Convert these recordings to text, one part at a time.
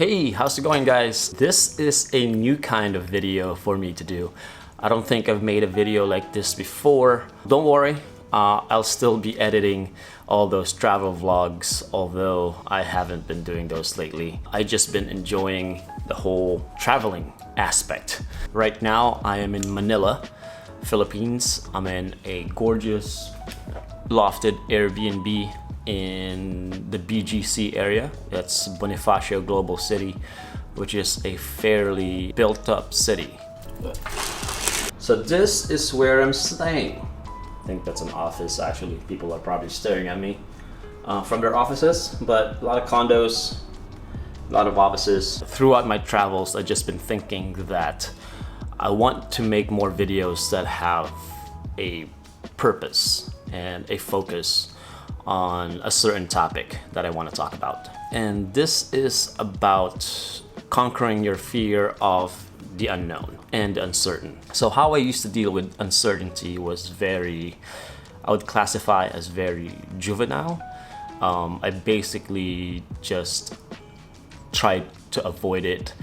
Hey, how's it going, guys? This is a new kind of video for me to do. I don't think I've made a video like this before. Don't worry, I'll still be editing all those travel vlogs, although I haven't been doing those lately. I've just been enjoying the whole traveling aspect. Right now, I am in Manila, Philippines. I'm in a gorgeous lofted Airbnb in the BGC area. That's Bonifacio Global City, which is a fairly built-up city. So this is where I'm staying. I think that's an office, actually. People are probably staring at me from their offices, but a lot of condos, a lot of offices. Throughout my travels, I've just been thinking that I want to make more videos that have a purpose and a focus on a certain topic that I want to talk about. And this is about conquering your fear of the unknown and the uncertain. So how I used to deal with uncertainty was I would classify as very juvenile. I basically just tried to avoid it.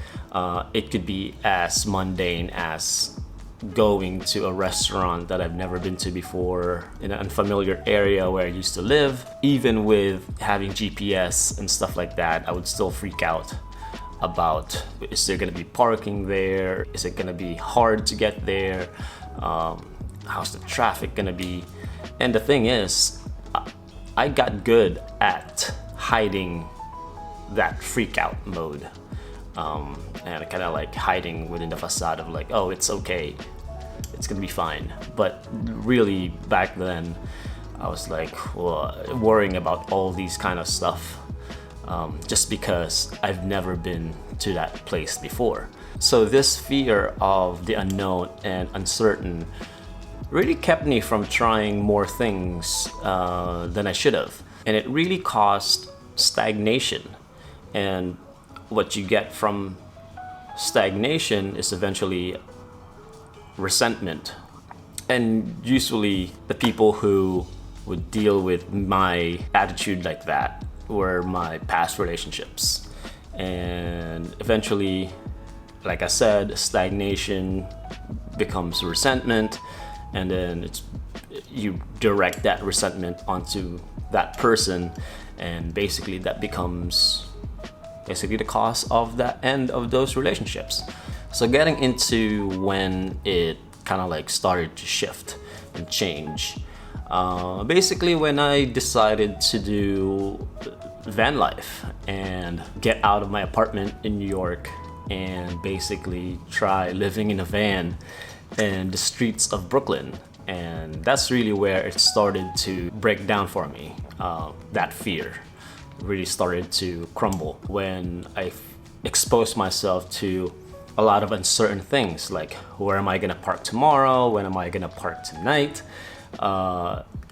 It could be as mundane as going to a restaurant that I've never been to before in an unfamiliar area where I used to live. Even with having GPS and stuff like that, I would still freak out about, is there gonna be parking there? Is it gonna be hard to get there? How's the traffic gonna be? And the thing is, I got good at hiding that freak out mode. And kind of like hiding within the facade of like, oh, it's okay, it's gonna be fine. But really back then, I was like worrying about all these kind of stuff just because I've never been to that place before. So this fear of the unknown and uncertain really kept me from trying more things than I should have. And it really caused stagnation. And what you get from stagnation is eventually resentment. And usually the people who would deal with my attitude like that were my past relationships. And eventually, like I said, stagnation becomes resentment, and then you direct that resentment onto that person, and basically that becomes the cause of the end of those relationships. So getting into when it kind of like started to shift and change. Basically when I decided to do van life and get out of my apartment in New York and basically try living in a van in the streets of Brooklyn. And that's really where it started to break down for me, that fear really started to crumble when I exposed myself to a lot of uncertain things, like where am I gonna park tomorrow? When am I gonna park tonight?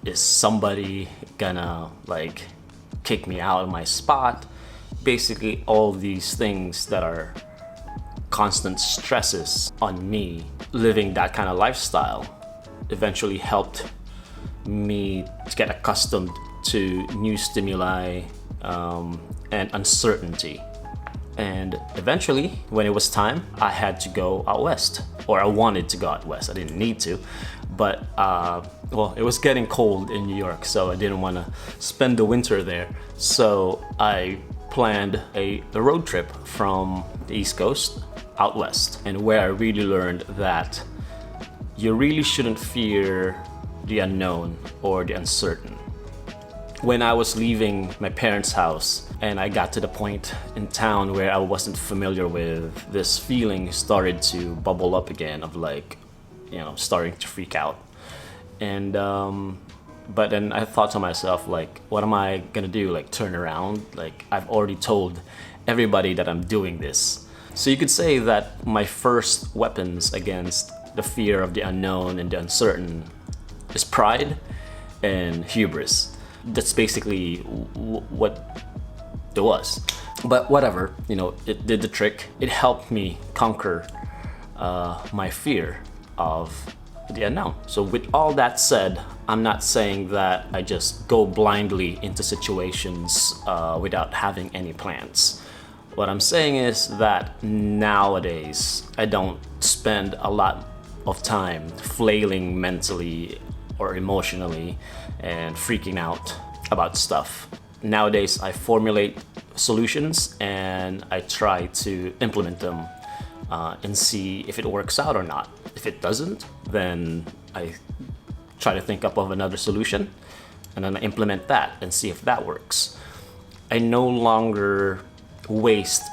Is somebody gonna like kick me out of my spot? Basically all these things that are constant stresses on me. Living that kind of lifestyle eventually helped me to get accustomed to new stimuli and uncertainty. And eventually, when it was time, I had to go out west, or I wanted to go out west. I didn't need to, but well, it was getting cold in New York, so I didn't want to spend the winter there. So I planned a road trip from the East Coast out west, and where I really learned that you really shouldn't fear the unknown or the uncertain. When I was leaving my parents' house and I got to the point in town where I wasn't familiar with, this feeling started to bubble up again of like, starting to freak out. And but then I thought to myself, like, what am I gonna do? Like, turn around? Like, I've already told everybody that I'm doing this. So you could say that my first weapons against the fear of the unknown and the uncertain is pride and hubris. That's basically what it was. But whatever, it did the trick. It helped me conquer my fear of the unknown. So with all that said, I'm not saying that I just go blindly into situations without having any plans. What I'm saying is that nowadays I don't spend a lot of time flailing mentally or emotionally and freaking out about stuff. Nowadays I formulate solutions and I try to implement them and see if it works out or not. If it doesn't, then I try to think up of another solution and then I implement that and see if that works. I no longer waste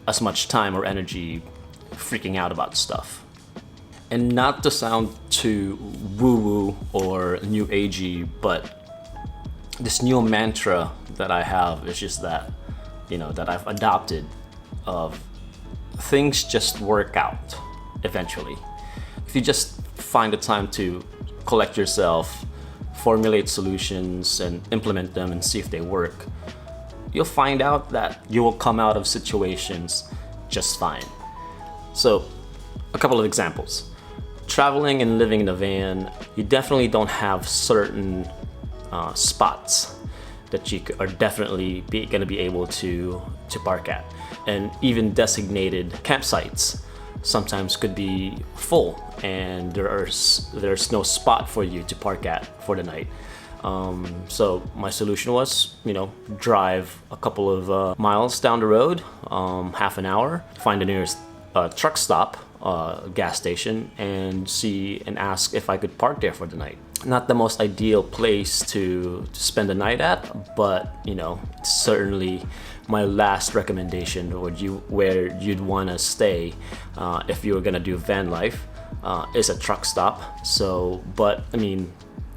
as much time or energy freaking out about stuff. And not to sound too woo-woo or new agey, but this new mantra that I have is just that, that I've adopted of things just work out eventually. If you just find the time to collect yourself, formulate solutions and implement them and see if they work, you'll find out that you will come out of situations just fine. So, a couple of examples. Traveling and living in a van, you definitely don't have certain spots that you are definitely going to be able to park at. And even designated campsites sometimes could be full and there's no spot for you to park at for the night. So my solution was, drive a couple of miles down the road, half an hour, find the nearest truck stop, gas station, and see and ask if I could park there for the night. Not the most ideal place to spend the night at, but it's certainly my last recommendation where you'd want to stay if you were gonna do van life is a truck stop. So, but I mean,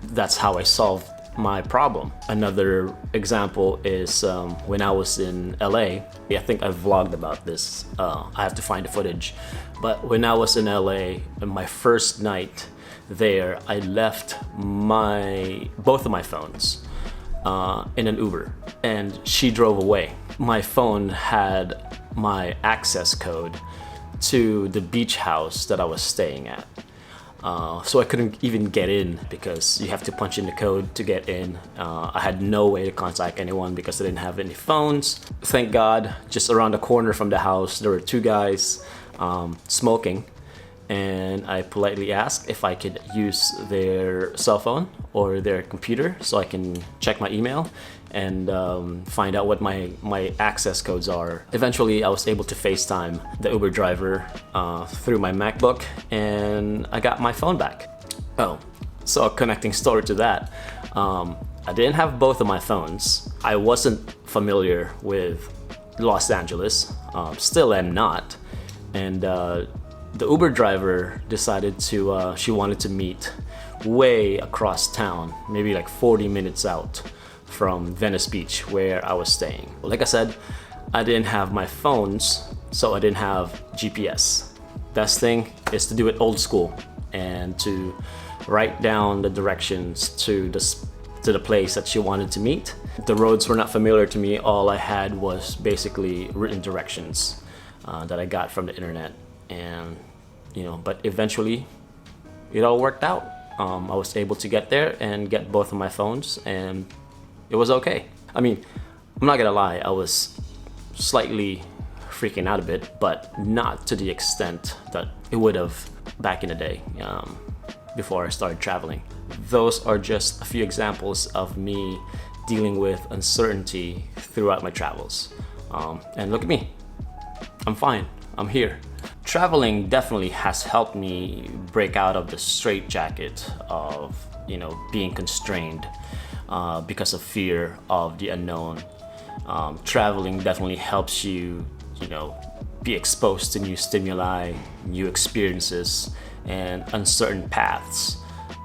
that's how I solved my problem. Another example is when I was in LA. I think I've vlogged about this. I have to find the footage. But when I was in LA, in my first night there, I left both of my phones in an Uber, and she drove away. My phone had my access code to the beach house that I was staying at. So I couldn't even get in because you have to punch in the code to get in. I had no way to contact anyone because I didn't have any phones. Thank God, just around the corner from the house, there were two guys smoking, and I politely asked if I could use their cell phone or their computer so I can check my email and find out what my access codes are. Eventually, I was able to FaceTime the Uber driver through my MacBook, and I got my phone back. Oh, so a connecting story to that. I didn't have both of my phones. I wasn't familiar with Los Angeles, still am not, and the Uber driver decided she wanted to meet way across town, maybe like 40 minutes out from Venice Beach where I was staying. Like I said, I didn't have my phones, so I didn't have GPS. Best thing is to do it old school and to write down the directions to the place that she wanted to meet. The roads were not familiar to me. All I had was basically written directions that I got from the internet, and but eventually it all worked out. I was able to get there and get both of my phones, and it was okay. I mean, I'm not gonna lie, I was slightly freaking out a bit, but not to the extent that it would have back in the day before I started traveling. Those are just a few examples of me dealing with uncertainty throughout my travels. And look at me, I'm fine, I'm here. Traveling definitely has helped me break out of the straitjacket of being constrained because of fear of the unknown. Traveling definitely helps you be exposed to new stimuli, new experiences, and uncertain paths.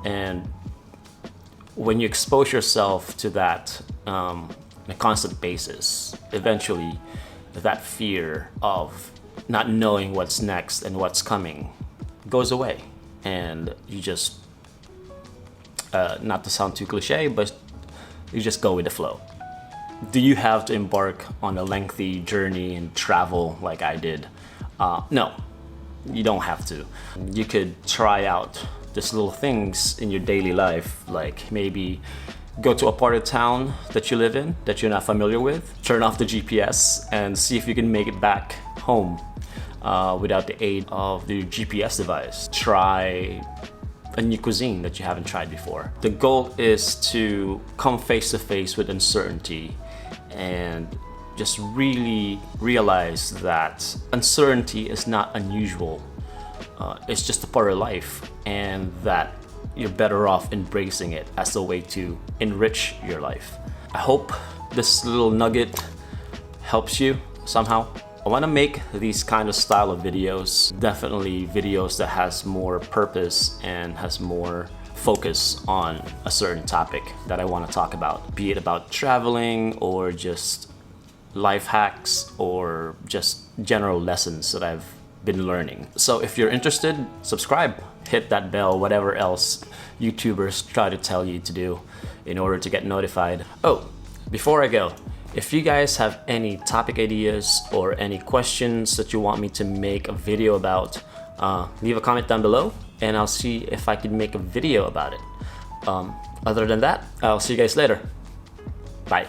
And when you expose yourself to that on a constant basis, eventually that fear of not knowing what's next and what's coming goes away, and you just not to sound too cliche, but you just go with the flow. Do you have to embark on a lengthy journey and travel like I did? No, you don't have to. You could try out just little things in your daily life, like maybe Go to a part of town that you live in that you're not familiar with, turn off the GPS and see if you can make it back home without the aid of the GPS device. Try a new cuisine that you haven't tried before. The goal is to come face to face with uncertainty and just really realize that uncertainty is not unusual. It's just a part of life, and that you're better off embracing it as a way to enrich your life. I hope this little nugget helps you somehow. I want to make these kind of style of videos, definitely videos that has more purpose and has more focus on a certain topic that I want to talk about, be it about traveling or just life hacks or just general lessons that I've been learning. So if you're interested, subscribe, hit that bell, whatever else YouTubers try to tell you to do in order to get notified. Oh, before I go, if you guys have any topic ideas or any questions that you want me to make a video about, leave a comment down below and I'll see if I can make a video about it. Other than that, I'll see you guys later. Bye.